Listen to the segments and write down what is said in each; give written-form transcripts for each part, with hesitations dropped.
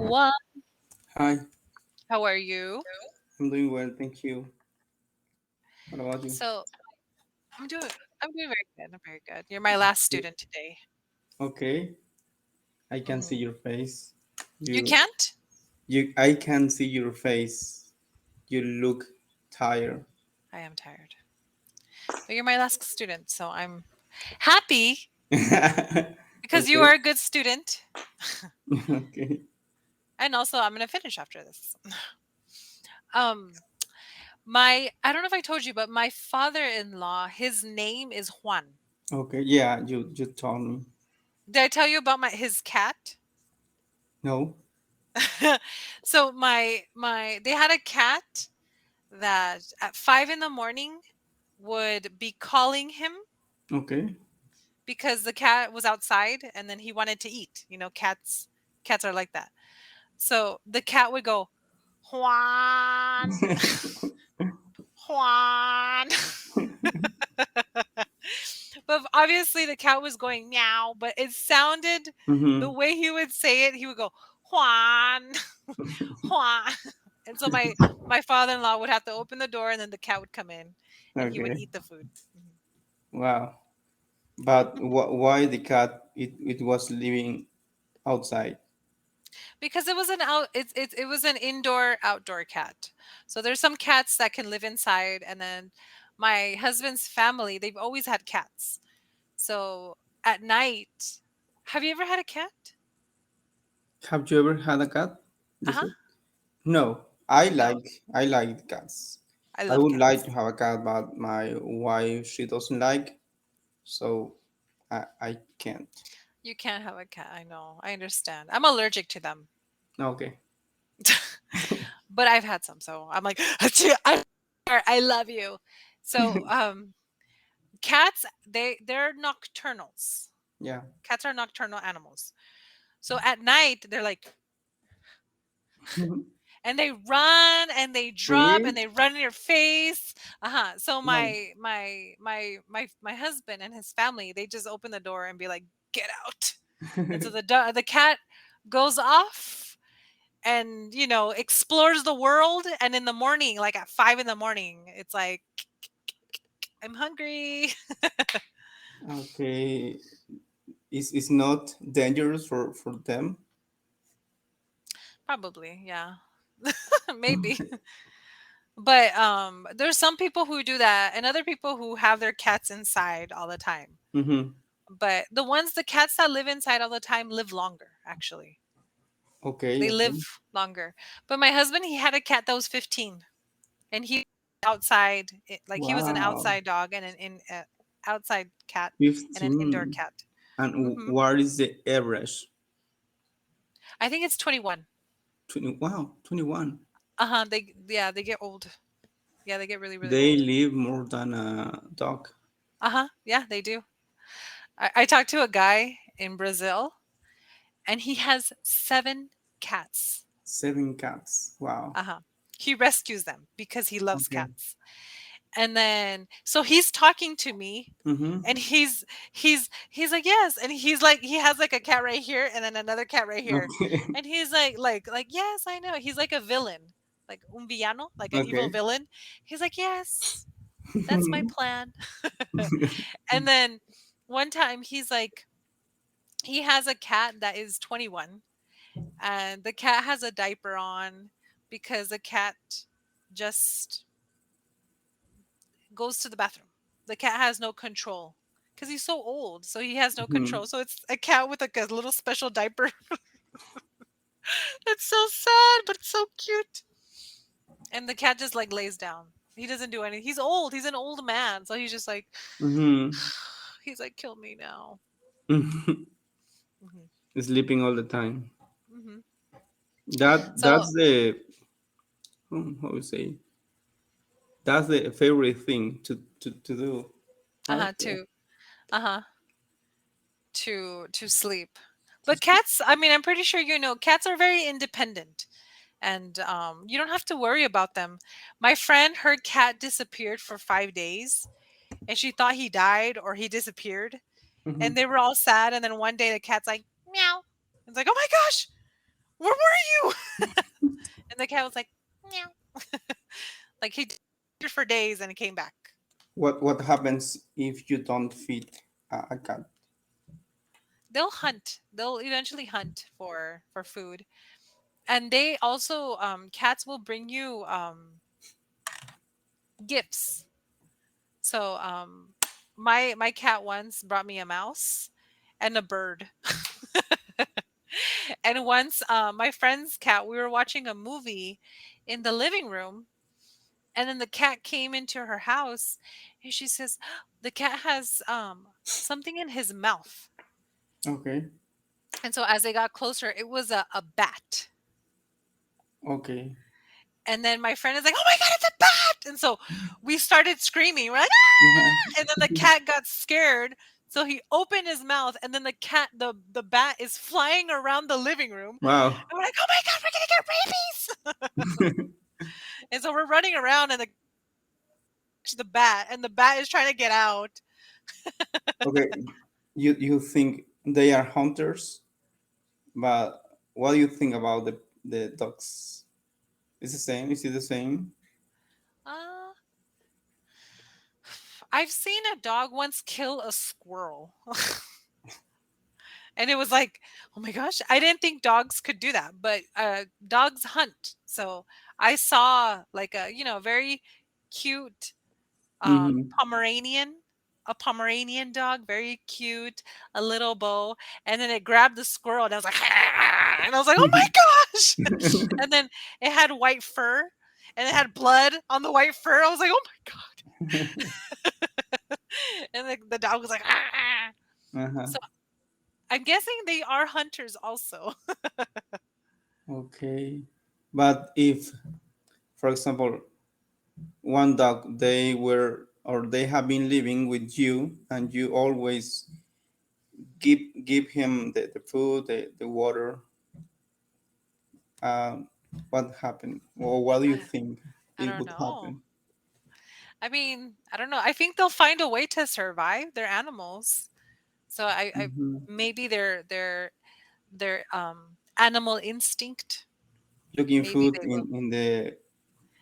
What? Hi, How are you? I'm doing well, thank you. What about you? So I'm doing I'm doing very good. I'm very good. You're my last Good. student today. Okay, I can see hmm your face. You You, can't? I can see your face. You look tired. I am tired. But you're my last student, so I'm happy because you Okay, are a good student. okay, And also I'm gonna finish after this. Um my I don't know if I told you, but my father-in-law, his name is Juan. okay. Yeah, you told me. Did I tell you about his cat? No. So my they had a cat that at 5 in the morning would be calling him Okay. because the cat was outside and then he wanted to eat. Cats are like that. So the cat would go, Juan, Juan. But obviously the cat was going meow, but it sounded the Mm-hmm. way he would say it, he would go, Juan, Juan. And so my father-in-law would have to open the door and then the cat would come in and he would Okay. eat the food. Mhm. Wow. But why the cat? It was living outside. Because it was an indoor outdoor cat. So there's some cats that can live inside, and then my husband's family, they've always had cats. So at night, have you ever had a cat? Have you ever had a cat? You Uh-huh. said. No, I No, like cats. I I love would like cats. to have a cat, but my wife she doesn't like, so I can't. You can't have a cat. I know. I understand. I'm allergic to them. Okay. But I've had some, so I'm like, "Achoo, I love you." So, cats, they're nocturnals. Yeah. Cats are nocturnal animals. So at night, they're like, and they run and they drop Really? and they run in your face. Uh-huh. So No. my husband and his family, they just open the door and be like, "Get out." And so the cat goes off and, explores the world, and in the morning, like at 5 in the morning, it's like, "I'm hungry." Okay. Is not dangerous for them? Probably, yeah. Maybe. But there's some people who do that and other people who have their cats inside all the time. Mm-hmm. But the cats that live inside all the time live longer, actually. Okay. They Okay. live longer. But my husband, he had a cat that was 15 and he outside, like he was an Wow. outside dog and outside cat and an indoor 15. cat. And hmm what is the average? I think it's 21. 20. Wow. 21. Uh-huh. They get old. Yeah, they get really, really They old. live more than a dog. Uh-huh. Yeah, they do. I talked to a guy in Brazil and he has 7 cats. 7 cats. Wow. Uh-huh. He rescues them because he loves Okay. cats. And then so he's talking to me Mm-hmm. and he's like, "Yes." And he's like he has like a cat right here and then another cat right here. Okay. And he's like, "Yes, I know." He's like a villain, like un villano, like an evil Okay. villain. He's like, "Yes, that's my plan." And then one time he's like he has a cat that is 21 and the cat has a diaper on because the cat just goes to the bathroom. The cat has no control because he's so old, so he has no Mhm. control. So it's a cat with like a little special diaper. It's so sad, but it's so cute. And the cat just like lays down. He doesn't do anything. He's old. He's an old man, so he's just like Mhm. he's like kill me now. Mhm. hmm Sleeping all the time. hmm So That's the how you say, that's the favorite thing to do. Right? Yeah. to uh-huh to sleep. But cats, I mean, I'm pretty sure cats are very independent and you don't have to worry about them. My friend, her cat disappeared for 5 days and she thought he died or he disappeared. Mhm. And they were all sad. And then one day the cat's like, meow. It's like, oh my gosh. Where were you? And the cat was like, meow. Like he disappeared for days and he came back. What happens if you don't feed a cat? They'll hunt. They'll eventually hunt for food. And they also cats will bring you gifts. So my cat once brought me a mouse and a bird. And once my friend's cat, we were watching a movie in the living room, and then the cat came into her house and she says, the cat has something in his mouth. Okay. And so as they got closer, it was a bat. Okay. And then my friend is like, "Oh my god, it's a bat!" And so we started screaming. We're like, Uh-huh. "Ah!" And then the cat got scared. So he opened his mouth, and then the bat is flying around the living room. Wow. And we're like, "Oh my god, we're gonna get rabies!" And so we're running around, and the bat, and the bat is trying to get out. Okay. You think they are hunters, but what do you think about the dogs? Is the same? Is it the same? Uh, I've seen a dog once kill a squirrel. And it was like, "Oh my gosh, I didn't think dogs could do that." But dogs hunt. So I saw like a, very cute Mm-hmm. Pomeranian, a Pomeranian dog, very cute, a little bow, and then it grabbed the squirrel, and I was like, and I was like, "Oh my gosh!" And then it had white fur, and it had blood on the white fur. I was like, "Oh my god!" And the dog was like, Uh-huh. so I'm guessing they are hunters also. Okay. But if, for example, one dog they were or they have been living with you and you always give him the food, the water, um, what happened? Or what do you I, think I it don't would know. happen? I mean, I don't know. I think they'll find a way to survive. They're animals, so I Hmm. maybe their animal instinct. Looking Maybe food they will in the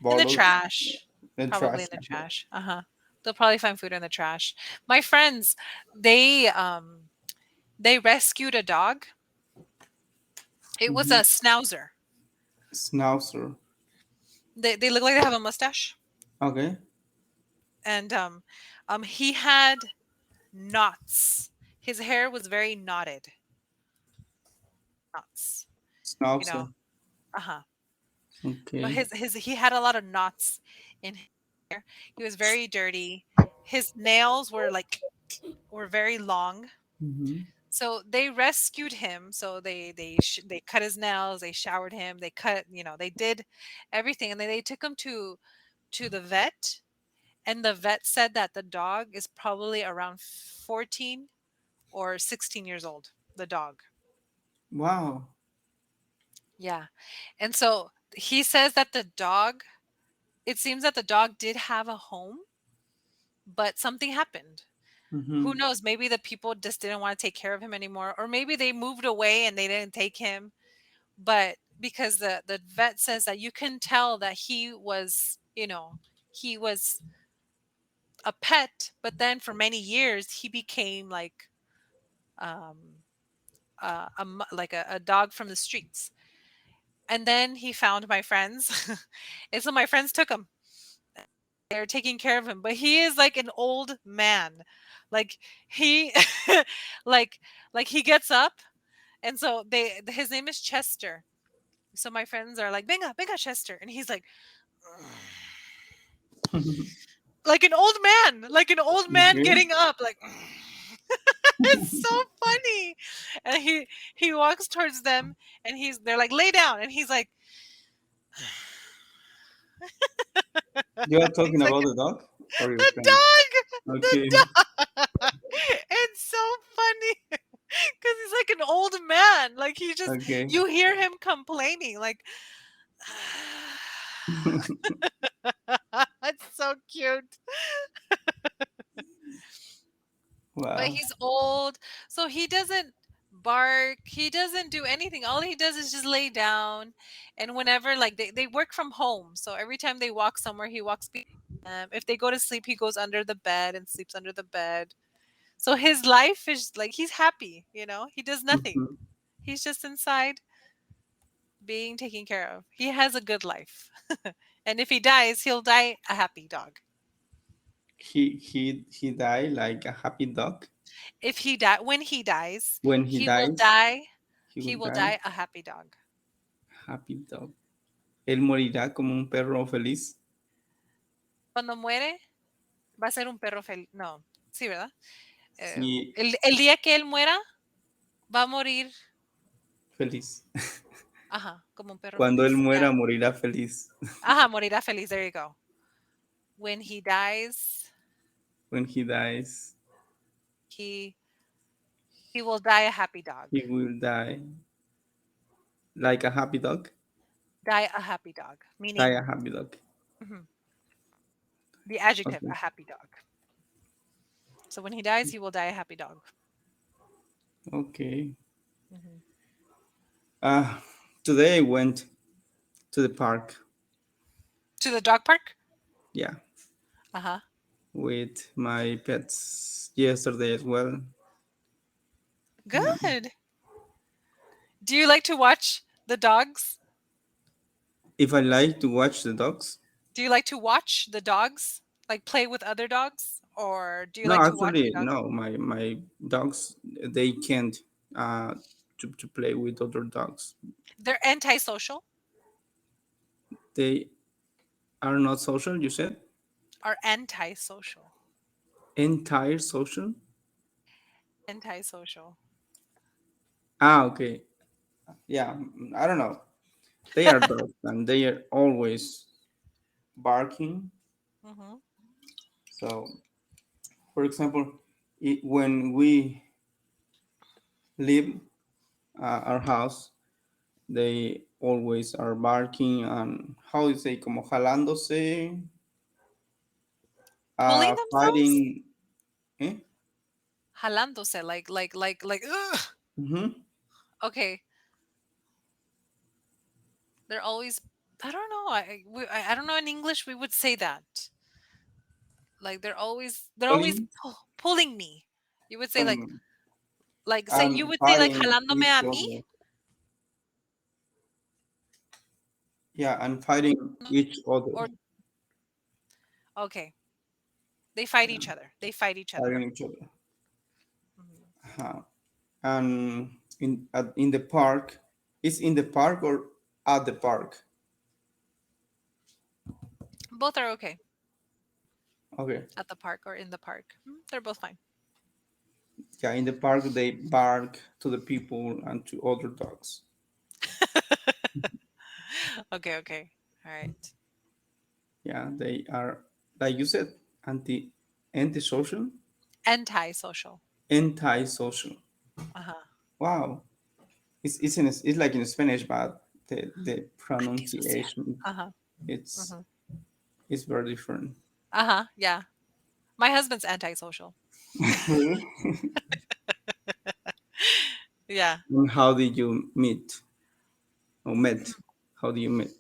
in the bottles, trash. the Probably trash. in the trash. Uh huh. They'll probably find food in the trash. My friends, they um they rescued a dog. It was Hmm. a schnauzer. Schnauzer. They look like they have a mustache, Okay. and he had knots. His hair was very knotted. Knots. You know. Schnauzer. Uh huh. But Okay. his he had a lot of knots in his hair. He was very dirty. His nails were very long. Hmm. So they rescued him. So they cut his nails, they showered him, they cut, they did everything, and then they took him to the vet, and the vet said that the dog is probably around 14 or 16 years old, the dog. Wow. Yeah. And so he says that it seems that the dog did have a home, but something happened. Who Hmm. knows? Maybe the people just didn't want to take care of him anymore, or maybe they moved away and they didn't take him. But because the vet says that you can tell that he was a pet, but then for many years he became like um like a dog from the streets. And then he found my friends, and so my friends took him. They're taking care of him, but he is like an old man. Like he like like he gets up, and so his name is Chester. So my friends are like, "Venga, venga, Chester," and he's like an old man Okay. getting up, like it's so funny. And he walks towards them, and they're like, "Lay down," and he's like, You are talking he's like about the dog or your the friend? dog, the Okay. dog. It's so funny because he's like an old man. Like Okay. you hear him complaining, like it's so cute. But Wow. he's old, so he doesn't bark. He doesn't do anything. All he does is just lay down. And whenever, like, they work from home. So every time they walk somewhere, he walks behind them. If they go to sleep, he goes under the bed and sleeps under the bed. So his life is like he's happy, he does nothing. Mhm. He's just inside being taken care of. He has a good life. And if he dies, he'll die a happy dog. He died like a happy dog. If when he dies, When he he will dies, die he he will will die die a happy dog. happy dog. Él morirá como un perro feliz. Cuando muere, va a ser un perro feliz. No, sí, ¿verdad? Sí, El día que él muera, va a morir, feliz. ajá, como un perro Cuando él feliz. muera, Yeah. morirá feliz. Ajá, morirá feliz. There you go. When he dies, When he dies, he he will die a happy dog. he will die like a happy dog. Die a happy dog, Die meaning a happy dog. mhm, the adjective, Okay. a happy dog. So when he dies, he will die a happy dog. Okay. Mhm. Uh, Today I went to the park. To the dog park? Yeah, Uh-huh. with my pets yesterday as well. Yeah. Good. Do you like to watch the dogs? If I like to watch the dogs, Do you like to watch the dogs? Like play with other dogs? Or do you no, like to watch the actually, dogs? no. My dogs they can't uh to play with other dogs. They're antisocial They are not social. You said or antisocial? entire social. Antisocial. Ah, okay. Yeah, I don't know. They are dogs and they are always barking. Hmm. So, for example, when we leave our house, they always are barking and how you say, como jalándose, Pulling themselves? fighting. Eh? Jalándose, like, ugh. Mm-hmm. Okay. They're always, I don't know. I don't know in English we would say that. Like they're always Pulling pulling me. You would say like say you and would say like fighting jalándome each a mí. other. Yeah, and fighting each other. Or okay, they fight Yeah, each other. They fight each other. fighting each other. Mhm. Uh, and in the park, is in the park or at the park? Both are okay Okay. at the park or in the park. They're both fine. Yeah, in the park they bark to the people and to other dogs. Okay, okay. All right. Yeah, they are like you said, antisocial, Antisocial. anti-social. Uh-huh. Wow, it's like in Spanish, but the Antisocial. pronunciation Uh-huh. it's Hmm. it's very different. Uh-huh. Yeah. My husband's antisocial. Really? Yeah. And how did you meet or met? How do you meet?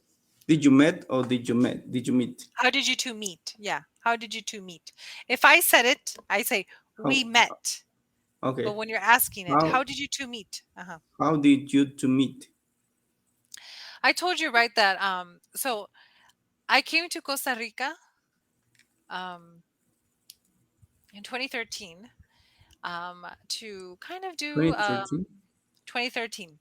Did you met or did you met? Did you meet? How did you two meet? Yeah. How did you two meet? If I said it, I say we How? met. But Okay. when you're asking it, How how did you two meet? Uh-huh. how did you to meet? I told you right that so I came to Costa Rica um in 2013 to kind of do 2013. 2013.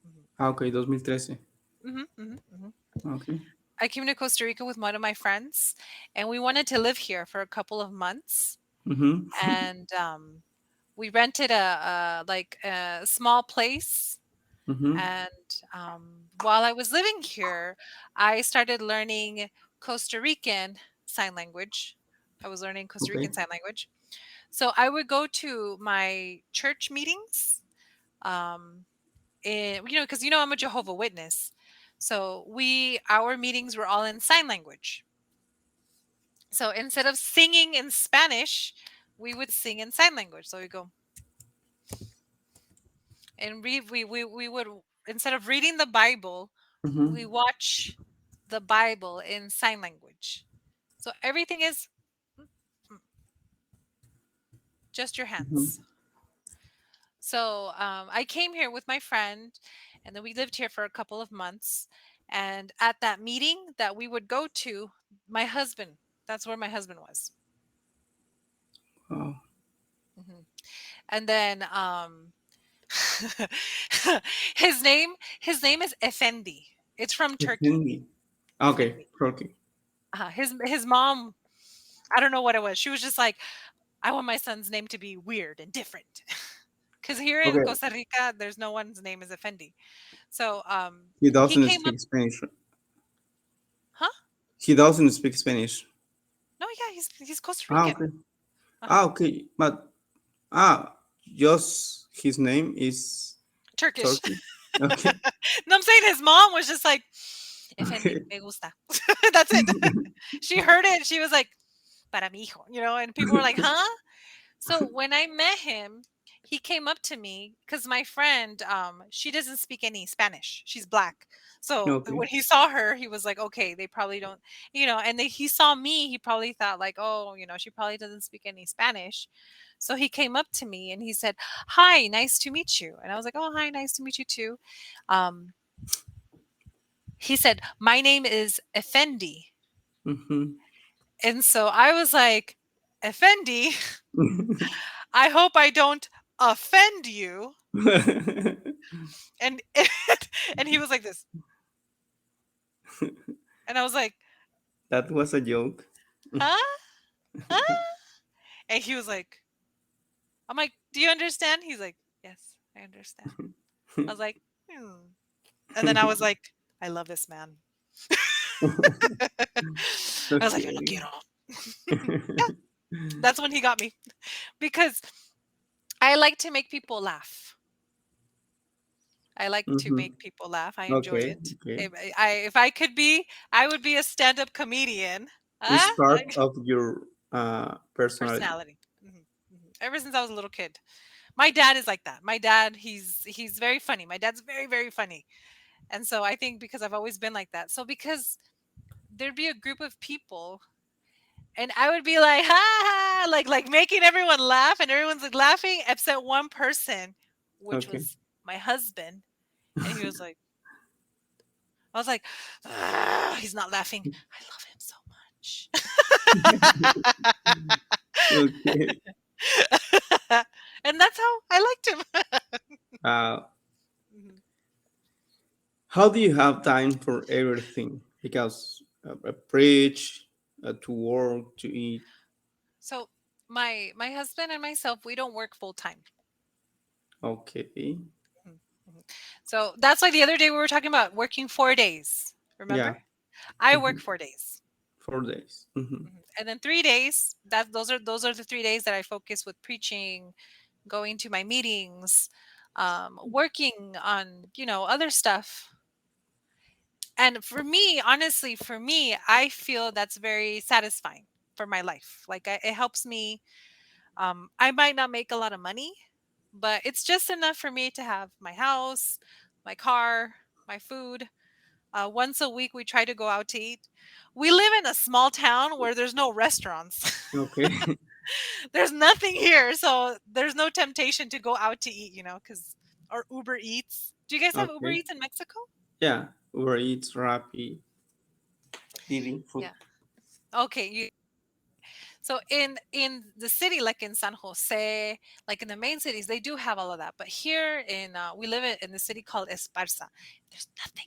Mhm. Ah, okay, 2013. Mhm, mhm, mhm. Okay. I came to Costa Rica with one of my friends and we wanted to live here for a couple of months Mm-hmm. and we rented a small place. Mm-hmm. And while I was living here, I started learning Costa Rican sign language. I was learning Costa Okay. Rican sign language. So I would go to my church meetings, because I'm a Jehovah Witness. So our meetings were all in sign language. So instead of singing in Spanish, we would sing in sign language. So we go, and we would, instead of reading the Bible, we Mm-hmm. watch the Bible in sign language. So everything is mm, just your hands. Mm-hmm. So I came here with my friend, and then we lived here for a couple of months. And at that meeting that we would go to, my husband, that's where my husband was. Oh, Mhm. And then his name his name is Effendi. It's from Turkey. Hindi. Okay, Effendi. okay. His mom, I don't know what it was. She was just like, I want my son's name to be weird and different. Because here in Okay. Costa Rica, there's no one's name is Effendi. So He he doesn't came up, speak Spanish. huh? He doesn't speak Spanish. No, yeah, he's Costa Ah, Rican. okay. Uh-huh. Ah, okay. But just his name is Turkish. Turkey. Okay. No, I'm saying his mom was just like, Effendi, Okay. me gusta. That's it. She heard it. She was like, para mi hijo, and people were like, huh? So when I met him, he came up to me because my friend, she doesn't speak any Spanish. She's black. So Okay. when he saw her, he was like, okay, they probably don't, and he saw me, he probably thought like, oh, she probably doesn't speak any Spanish. So he came up to me and he said, hi, nice to meet you. And I was like, oh, hi, nice to meet you too. Um, he said, my name is Effendi. Mm-hmm. And so I was like, Effendi, I hope I don't offend you. And and he was like this. And I was like, That was a joke. "Huh? Huh?" And he was like, I'm like, "Do you understand?" He's like, "Yes, I understand." I was like, "Hmm." And then I was like, "I love this man." I was like, "Yo lo Okay. quiero." Yeah, that's when he got me because I like to make people laugh. I like to Mm-hmm. make people laugh. I enjoy Okay. it. Okay. If I could be, I would be a stand-up comedian. It's Ah, part of your personality. personality. Ever since I was a little kid. My dad is like that. My dad, he's very funny. My dad's very, very funny. And so I think because I've always been like that. So because there'd be a group of people and I would be like, ha ha, like making everyone laugh and everyone's like laughing except one person, which Okay. was my husband. And he was like, I was like, "Ah, he's not laughing. I love him so Okay. much." And that's how I liked him. Uh, Mhm. how do you have time for everything? Because preach, to work, to eat. So my husband and myself, we don't work full time. Okay. Mhm, mhm. So that's like the other day we were talking about working 4 days. Remember? Yeah. I work Mhm. 4 days. 4 days. Hmm. And then 3 days, those are the 3 days that I focus with preaching, going to my meetings, working on, other stuff. And for me, honestly, for me, I feel that's very satisfying for my life. Like it helps me. I might not make a lot of money, but it's just enough for me to have my house, my car, my food. Once a week, we try to go out to eat. We live in a small town where there's no restaurants. Okay. There's nothing here, so there's no temptation to go out to eat, because or Uber Eats. Do you guys have Uber Okay. Eats in Mexico? Yeah. Uber Eats, Rappi, Didi food. Yeah. Okay. So in the city, like in San Jose, like in the main cities, they do have all of that. But here we live in the city called Esparza. There's nothing.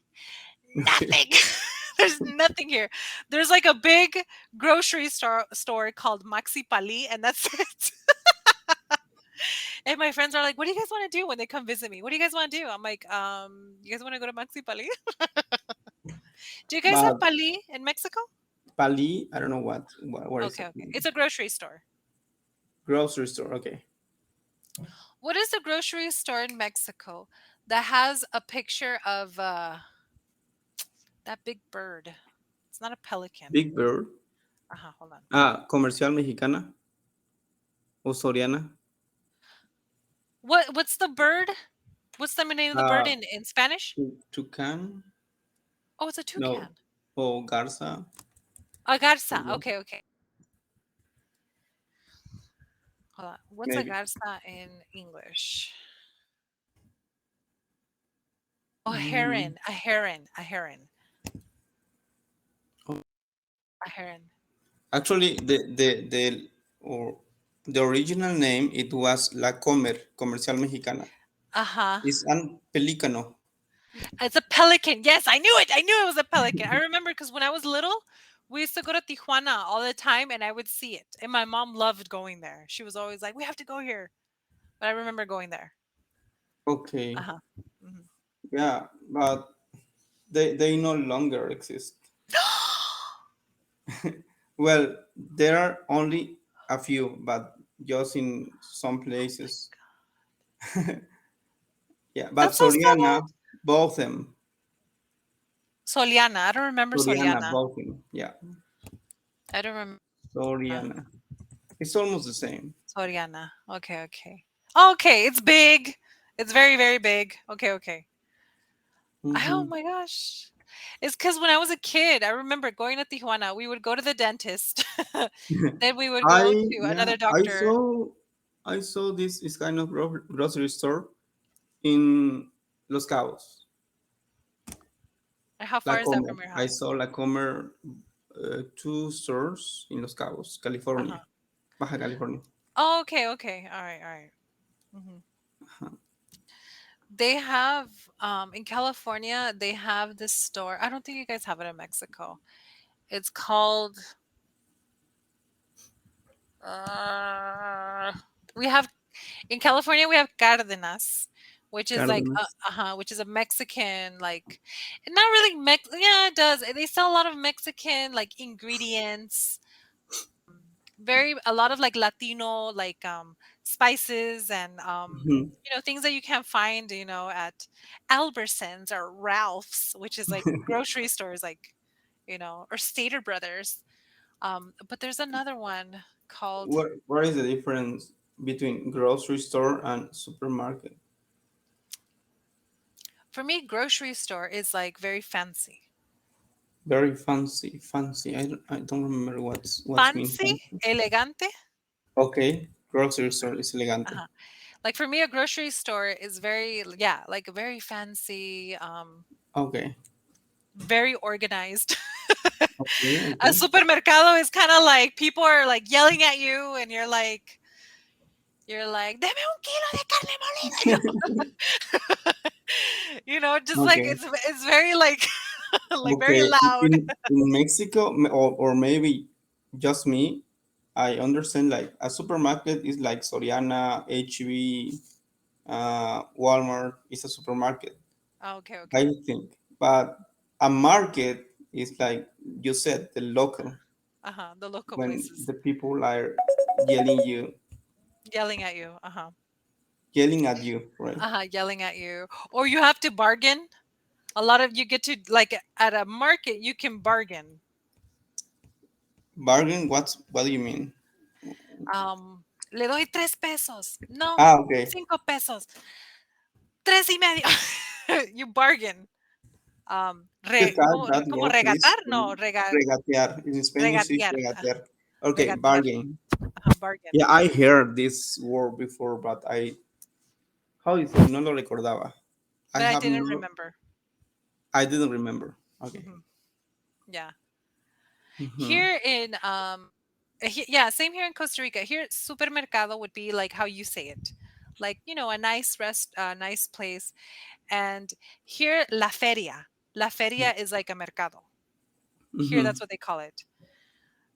There's nothing here. There's like a big grocery store called Maxi Pali, and that's it. And my friends are like, "What do you guys want to do when they come visit me? What do you guys want to do?" I'm like, you guys want to go to Maxi Pali? Do you guys have But Pali in Mexico? Pali, I don't know what is Okay, it? okay. It's a grocery store. Grocery store. Okay. What is the grocery store in Mexico that has a picture of that big bird? It's not a pelican. Big Bird. Hold on. Comercial Mexicana o Soriana. What's the bird? What's the name of the bird Uh, in Spanish? Toucan? Oh, it's a No. toucan. Oh, Garza. A garza. Yeah, Okay, okay. Hold on. What's a maybe. garza in English? Oh, a Mm. heron. A heron. A heron. Oh, A heron. actually, or the original name it was La Comer, Comercial Mexicana. Uh-huh. It's an Pelicano. It's a pelican. Yes, I knew it. I knew it was a pelican. I remember because when I was little, we used to go to Tijuana all the time and I would see it. And my mom loved going there. She was always like, we have to go here. But I remember going there. Okay. Uh-huh. Mhm. Yeah, but they no longer exist. Well, there are only a few, but just in some places. Yeah, but That's so sad. Soriana bought them. Soliana. I don't remember Soriana Soliana. bought them. Yeah, I don't remember Soriana. It's almost the same. Soriana. Okay, okay. Okay, it's big. It's very, very big. Okay, okay. Oh Hmm. my gosh. It's because when I was a kid, I remember going to Tijuana, we would go to the dentist. Then we would go I to yeah another doctor. I saw this kind of grocery store in Los Cabos, How La far is that Comer. from your I house? saw La Comer, two stores in Los Cabos, California, Uh-huh. Baja California. Oh, okay, okay. All right, all right. Mhm. They have in California, they have this store. I don't think you guys have it in Mexico. It's called uh we have in California we have Cardenas, which is like Cárdenas. which is a Mexican like not really yeah, it does. They sell a lot of Mexican like ingredients, very a lot of like Latino like spices and Mhm. things that you can't find, at Albertsons or Ralph's, which is like grocery stores like, or Stater Brothers. But there's another one called What is the difference between grocery store and supermarket? for me grocery store is like very fancy. Very fancy, fancy. I don't remember what's mean Fancy, fancy. elegante. Okay, grocery store is elegante. Uh-huh. Like for me a grocery store is very yeah, like very fancy, Okay, very organized. okay, A okay. supermercado is kind of like people are like yelling at you and you're like, "Deme un kilo de carne molida." Just like Okay, it's very like like very okay. loud. In Mexico, or maybe just me, I understand like a supermarket is like Soriana, HB, Walmart is a supermarket. Oh, okay, I okay. think, but a market is like you said, the local Uh-huh. The local when places the people are yelling you, yelling at you. Uh-huh. yelling at you, right? Uh-huh, yelling at you. Or you have to bargain. A lot of you get to like at a market you can bargain. Bargain? What do you mean? Le doy 3 pesos. No, Ah, okay. 5 pesos. 3 y medio. You bargain. That Como word, regatar? please. No, Regatear. In Spanish, is regatear. regatear. Okay, Regatear. bargain. Bargain. Yeah, I heard this word before, but how is it? No lo recordaba. I But I have didn't no, remember. I didn't remember. Okay. Mhm. Yeah. Hmm. Here in yeah, same here in Costa Rica. Here supermercado would be like how you say it. Like, a nice place. And here la feria. La feria is like a mercado. Here Hmm. that's what they call it.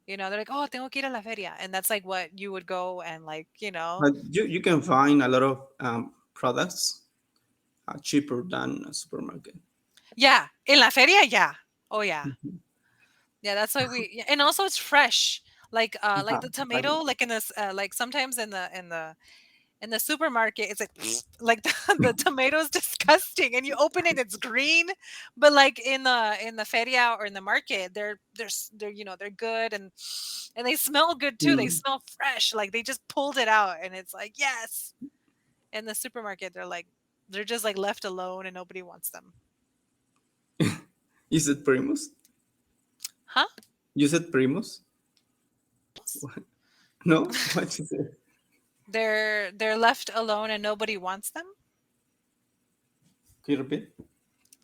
They're like, "Oh, tengo que ir a la feria." And that's like what you would go and like, But you can find a lot of products cheaper than a supermarket. yeah, in la feria, yeah. Oh yeah. Mhm. Yeah, that's why and also it's fresh. Like Yeah, the exactly. tomato, like in this, like sometimes in the supermarket, it's like like the tomato is disgusting, and you open it, it's green. But like in the feria or in the market, they're good and they smell good too. They Mm. smell fresh, like they just pulled it out, and it's like yes. In the supermarket, they're like. They're just like left alone and nobody wants them. You said Primus? Huh? You said Primus? No? What is it? They're left alone and nobody wants them. Can you repeat?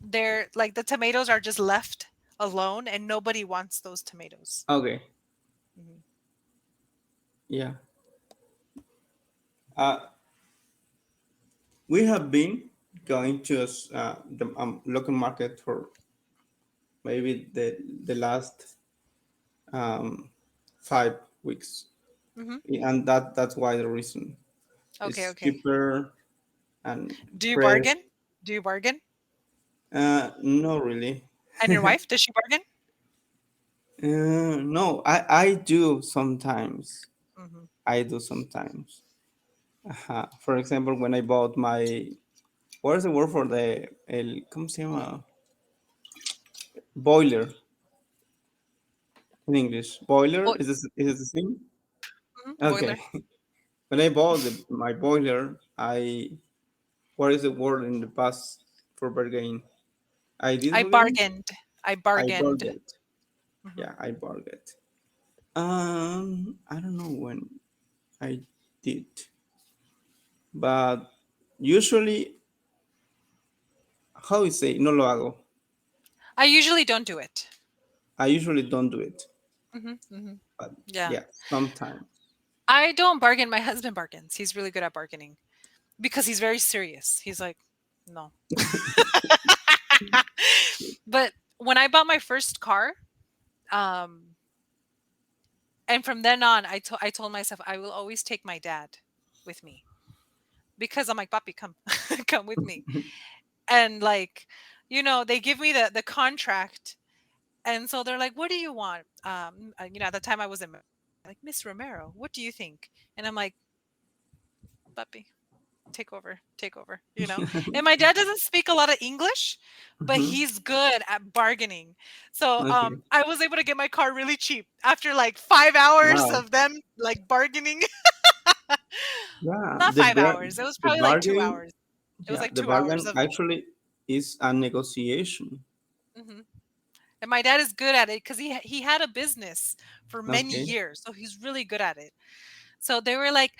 They're like the tomatoes are just left alone and nobody wants those tomatoes. Okay. Mhm. Yeah. Uh, we have been going to the local market for maybe the last um, 5 weeks, Mhm. and that's why the reason Okay, is okay. cheaper and Do you fresh. bargain? Do you bargain? No, really. And your wife, does she bargain? No, I do sometimes. Mhm. I do sometimes. For example, when I bought my, what is the word for ¿cómo se llama? Boiler in English. Boiler Bo- is it the same? Okay. Boiler. When I bought my boiler, what is the word in the past for bargain? I did I bargain. bargained. I I bargained. bargained. Mhm. Yeah, I bargained. I don't know when I did, but usually, how you say no lo hago? I usually don't do it. I usually don't do it, Mhm, mhm. but Yeah. yeah, sometimes. I don't bargain. My husband bargains. He's really good at bargaining because he's very serious. He's like, no. But when I bought my first car, um, and from then on, I told myself I will always take my dad with me because I'm like, Papi, come, come with me. And like, they give me the contract, and so they're like, what do you want? At the time I was in like Miss Romero, what do you think? And I'm like, Papi, take over, take over, and my dad doesn't speak a lot of English, but Mhm. he's good at bargaining. So Okay. I was able to get my car really cheap after like 5 hours Wow. of them like bargaining. Yeah, Not 5 hours, it was the probably like two bargain. hours it was Yeah, like the 2 hours bargain of actually is a negotiation. Mhm. And my dad is good at it because he had a business for many Okay. years, so he's really good at it. So they were like,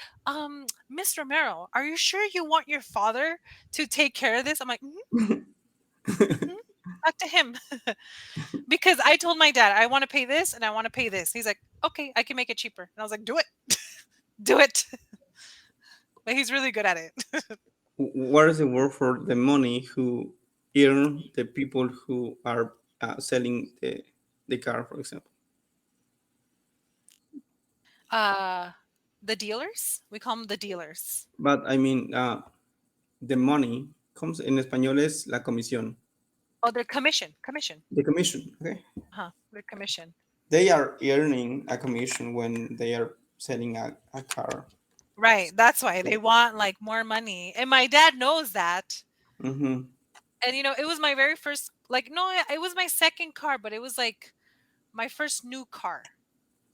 Miss Romero, are you sure you want your father to take care of this? I'm like, mm-hmm, talk to him. Because I told my dad, I want to pay this and I want to pay this. He's like, okay, I can make it cheaper. And I was like, do it, do it. But he's really good at it. What is the word for the money who earn the people who are selling the car, for example? uh, the dealers, we call them the dealers. But I mean, the money comes in español es la comisión, Oh, their commission, commission. the commission. Okay, Their commission. they are earning a commission when they are selling a car. Right. That's why they want like more money. And my dad knows that. Mm-hmm. And it was my very first like no, it was my second car, but it was like my first new car.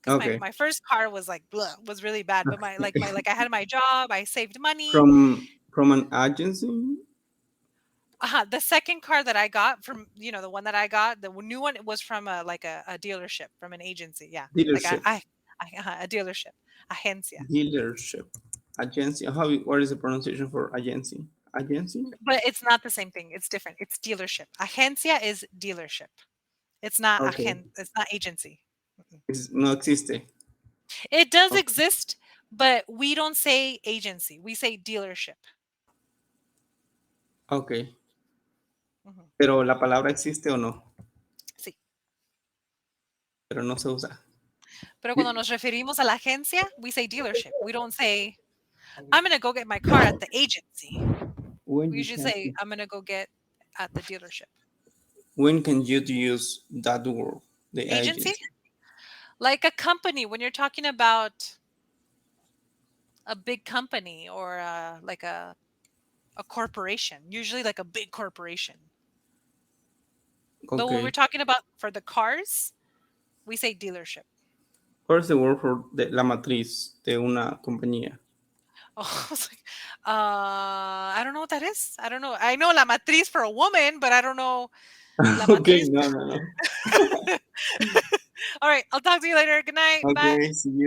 Because my, Okay, my first car was like was really bad. But my I had my job, I saved money. from an agency The second car that I got from, the one that I got, the new one was from a dealership, from an agency. Yeah. Like dealership, a dealership. Agencia. dealership, agency. What is the pronunciation for agency? Agency. But it's not the same thing. It's different. It's dealership. Agencia is dealership. Okay, It's not agency. Mm-mm. no existe. It does Okay. exist, but we don't say agency. We say dealership. Okay. Mhm. Pero la palabra existe o no, Sí. pero no se usa. Pero cuando nos referimos a la agencia, we say dealership. We don't say, I'm going to go get my car at the agency. When We you usually can, say, I'm going to go get at the dealership. when can you use that word, the Agency? agency? Like a company, when you're talking about a big company or like a corporation, usually like a big corporation. But when we're Okay. talking about for the cars, we say dealership. What is the word for la matriz de una compañía? Oh, I was like, I don't know what that is. I don't know. I know la matriz for a woman, but I don't know la Okay, matriz. no, no, no. All right, I'll talk to you later. Good night. Bye. Okay, see you.